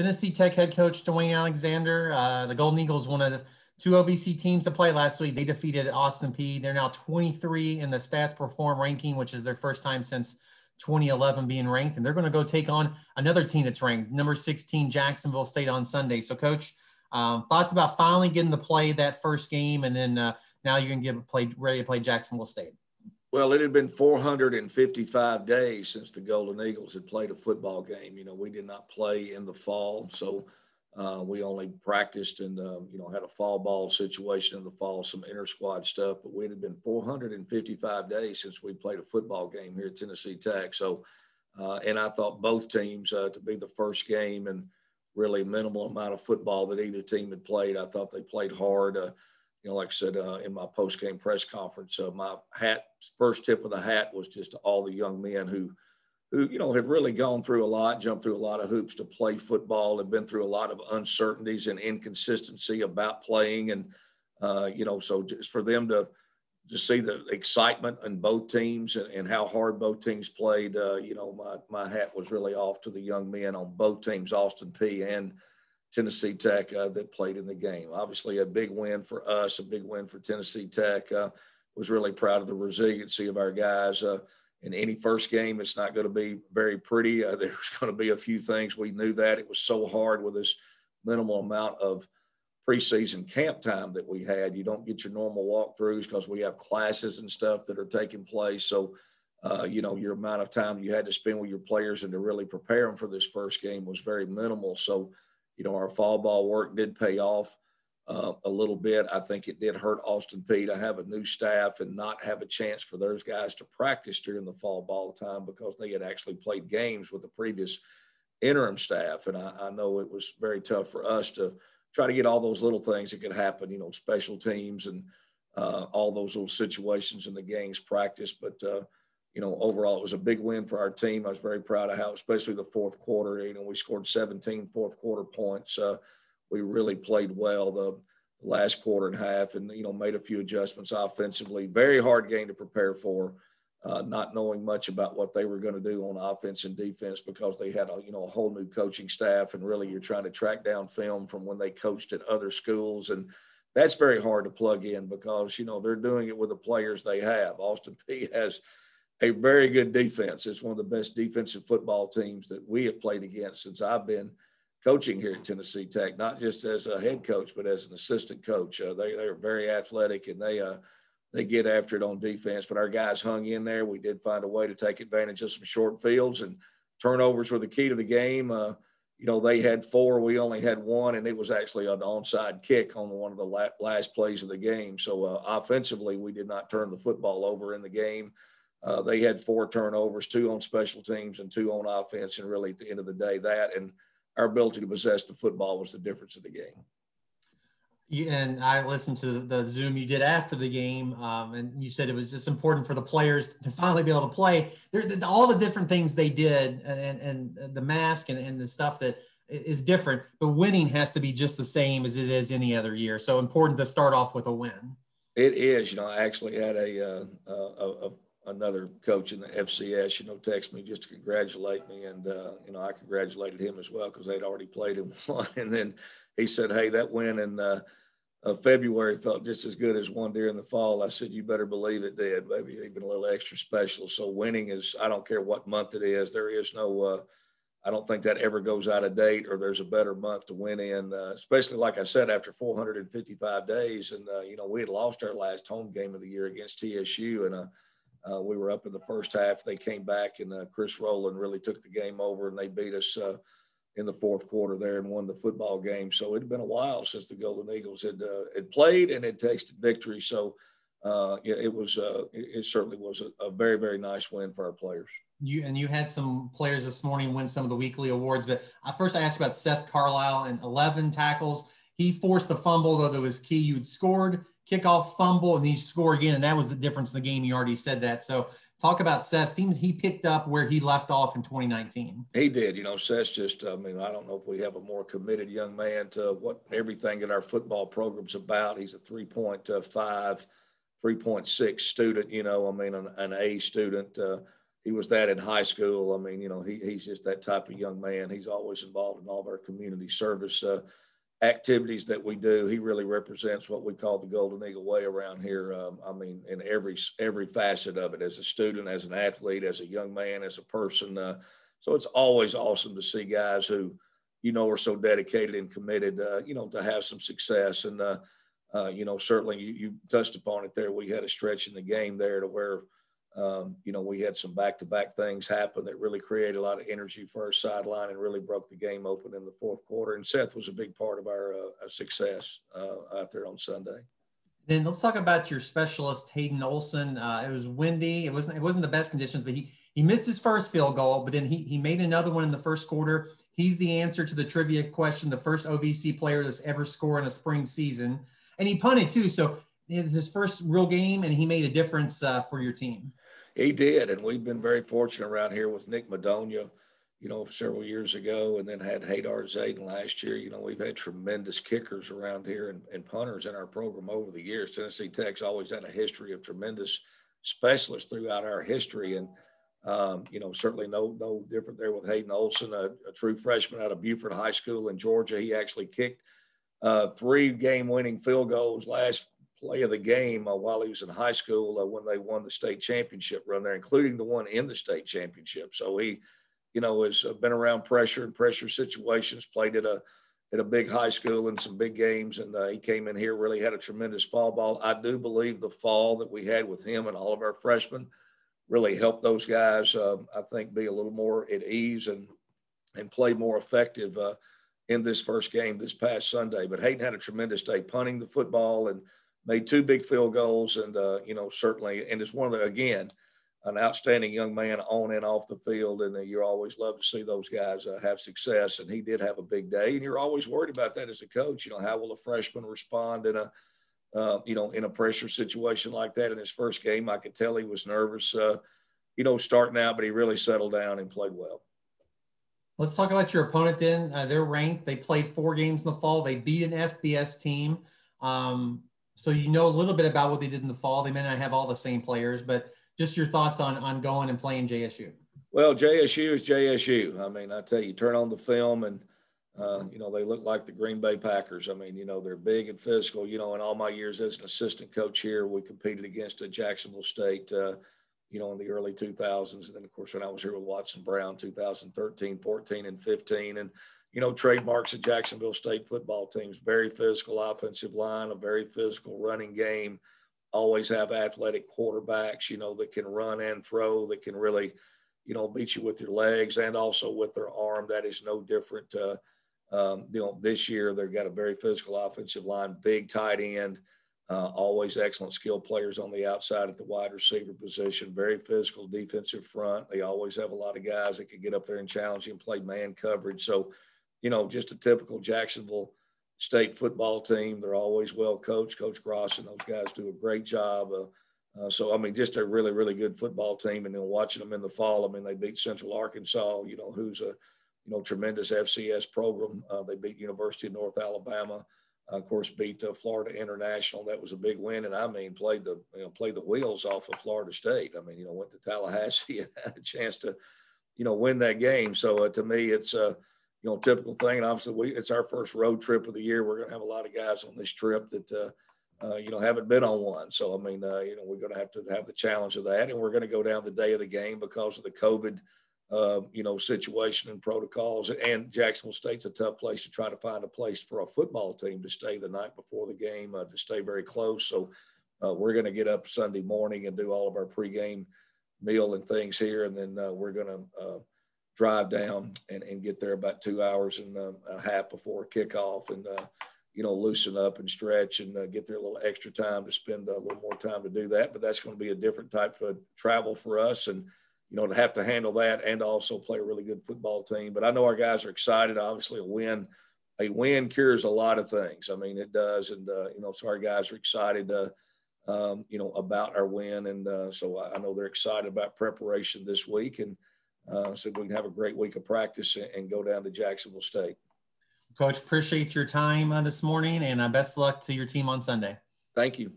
Tennessee Tech head coach Dewayne Alexander. The Golden Eagles, one of the two OVC teams to play last week. They defeated Austin Peay. They're now 23 in the Stats Perform ranking, which is their first time since 2011 being ranked. And they're going to go take on another team that's ranked, number 16, Jacksonville State, on Sunday. So, Coach, thoughts about finally getting to play that first game, and then now you're going to get ready to play Jacksonville State? Well, it had been 455 days since the Golden Eagles had played a football game. We did not play in the fall, so we only practiced and, had a fall ball situation in the fall, some inter-squad stuff. But it had been 455 days since we played a football game here at Tennessee Tech. So, and I thought both teams, to be the first game and really minimal amount of football that either team had played, I thought they played hard. Like I said in my post-game press conference, my first tip of the hat was just to all the young men who have really gone through a lot, jumped through a lot of hoops to play football, have been through a lot of uncertainties and inconsistency about playing. And, so just for them to see the excitement in both teams and how hard both teams played, my hat was really off to the young men on both teams, Austin Peay and Tennessee Tech, that played in the game. Obviously a big win for us, a big win for Tennessee Tech. Was really proud of the resiliency of our guys. In any first game, it's not going to be very pretty. There's going to be a few things. We knew that. It was so hard with this minimal amount of preseason camp time that we had. You don't get your normal walkthroughs because we have classes and stuff that are taking place. So, your amount of time you had to spend with your players and to really prepare them for this first game was very minimal. So, our fall ball work did pay off a little bit. I think it did hurt Austin Peay to have a new staff and not have a chance for those guys to practice during the fall ball time because they had actually played games with the previous interim staff. And I know it was very tough for us to try to get all those little things that could happen, special teams and all those little situations in the games practice. But, overall, it was a big win for our team. I was very proud of how, especially the fourth quarter, we scored 17 fourth quarter points. We really played well the last quarter and half and, made a few adjustments offensively. Very hard game to prepare for, not knowing much about what they were going to do on offense and defense because they had a whole new coaching staff, and really you're trying to track down film from when they coached at other schools. And that's very hard to plug in because, they're doing it with the players they have. Austin Peay has a very good defense. It's one of the best defensive football teams that we have played against since I've been coaching here at Tennessee Tech, not just as a head coach, but as an assistant coach. They are very athletic and they get after it on defense, but our guys hung in there. We did find a way to take advantage of some short fields, and turnovers were the key to the game. They had 4, we only had 1, and it was actually an onside kick on one of the last plays of the game. So offensively, we did not turn the football over in the game. They had 4 turnovers, 2 on special teams and 2 on offense. And really at the end of the day, that and our ability to possess the football was the difference of the game. And I listened to the Zoom you did after the game, and you said it was just important for the players to finally be able to play. All the different things they did and the mask and the stuff that is different, but winning has to be just the same as it is any other year. So important to start off with a win. It is. I actually had another coach in the FCS, text me just to congratulate me. And, I congratulated him as well because they'd already played and won. And then he said, hey, that win in February felt just as good as one during the fall. I said, you better believe it did, maybe even a little extra special. So winning is, I don't care what month it is. There is no, I don't think that ever goes out of date or there's a better month to win in, especially like I said, after 455 days. And, we had lost our last home game of the year against TSU. And, we were up in the first half. They came back, and Chris Rowland really took the game over, and they beat us in the fourth quarter there and won the football game. So it had been a while since the Golden Eagles had played and had tasted victory. So it certainly was a very, very nice win for our players. You had some players this morning win some of the weekly awards, but first I asked about Seth Carlisle and 11 tackles. He forced the fumble, though that was key. You'd scored, kickoff, fumble, and then you score again, and that was the difference in the game. You already said that. So talk about Seth. Seems he picked up where he left off in 2019. He did. Seth's just, I don't know if we have a more committed young man to what everything that our football program's about. He's a 3.5, 3.6 student, an A student. he was that in high school. I mean, he's just that type of young man. He's always involved in all of our community service activities that we do. He really represents what we call the Golden Eagle way around here. I mean, in every facet of it, as a student, as an athlete, as a young man, as a person. So it's always awesome to see guys who, are so dedicated and committed, to have some success. And, certainly you touched upon it there. We had a stretch in the game there to where, we had some back-to-back things happen that really created a lot of energy for our sideline and really broke the game open in the fourth quarter. And Seth was a big part of our success out there on Sunday. Then let's talk about your specialist, Hayden Olson. It was windy. It wasn't the best conditions, but he missed his first field goal, but then he made another one in the first quarter. He's the answer to the trivia question, the first OVC player that's ever scored in a spring season. And he punted too. So it was his first real game, and he made a difference for your team. He did, and we've been very fortunate around here with Nick Madonia, several years ago, and then had Hadar Zayden last year. We've had tremendous kickers around here and punters in our program over the years. Tennessee Tech's always had a history of tremendous specialists throughout our history, and certainly no different there with Hayden Olson, a true freshman out of Buford High School in Georgia. He actually kicked 3 game-winning field goals last play of the game while he was in high school when they won the state championship run there, including the one in the state championship. So he, has been around pressure and pressure situations, played at a big high school in some big games, and he came in here, really had a tremendous fall ball. I do believe the fall that we had with him and all of our freshmen really helped those guys, I think, be a little more at ease and play more effective in this first game this past Sunday. But Hayden had a tremendous day punting the football and made 2 big field goals, and certainly, and it's one of again, an outstanding young man on and off the field, and you always love to see those guys have success. And he did have a big day, and you're always worried about that as a coach. How will a freshman respond in a pressure situation like that in his first game? I could tell he was nervous, starting out, but he really settled down and played well. Let's talk about your opponent then. They're ranked. They played 4 games in the fall. They beat an FBS team. So a little bit about what they did in the fall. They may not have all the same players, but just your thoughts on going and playing JSU. Well, JSU is JSU. I mean, I tell you, turn on the film and, they look like the Green Bay Packers. I mean, they're big and physical. In all my years as an assistant coach here, we competed against Jacksonville State, in the early 2000s. And then, of course, when I was here with Watson Brown, 2013, 14, and 15. And, trademarks of Jacksonville State football teams, very physical offensive line, a very physical running game, always have athletic quarterbacks, that can run and throw, that can really, beat you with your legs and also with their arm. That is no different. This year they've got a very physical offensive line, big tight end, always excellent skill players on the outside at the wide receiver position, very physical defensive front. They always have a lot of guys that can get up there and challenge you and play man coverage. So, just a typical Jacksonville State football team. They're always well coached. Coach Gross and those guys do a great job. So, I mean, just a really, really good football team. And then watching them in the fall, I mean, they beat Central Arkansas, who's a, tremendous FCS program. They beat University of North Alabama. Of course, beat Florida International. That was a big win. And I mean, played the wheels off of Florida State. I mean, went to Tallahassee and had a chance to, win that game. So to me, it's typical thing. And obviously it's our first road trip of the year. We're going to have a lot of guys on this trip that, haven't been on one. So, I mean, we're going to have the challenge of that. And we're going to go down the day of the game because of the COVID, situation and protocols. And Jacksonville State's a tough place to try to find a place for a football team to stay the night before the game, to stay very close. So we're going to get up Sunday morning and do all of our pregame meal and things here. And then we're going to drive down and get there about 2 hours and a half before kickoff and, loosen up and stretch and get there a little extra time to spend a little more time to do that. But that's going to be a different type of travel for us. And, to have to handle that and also play a really good football team. But I know our guys are excited. Obviously, a win cures a lot of things. I mean, it does. And, so our guys are excited, about our win. And so I know they're excited about preparation this week. And so we can have a great week of practice and go down to Jacksonville State. Coach, appreciate your time this morning, and best of luck to your team on Sunday. Thank you.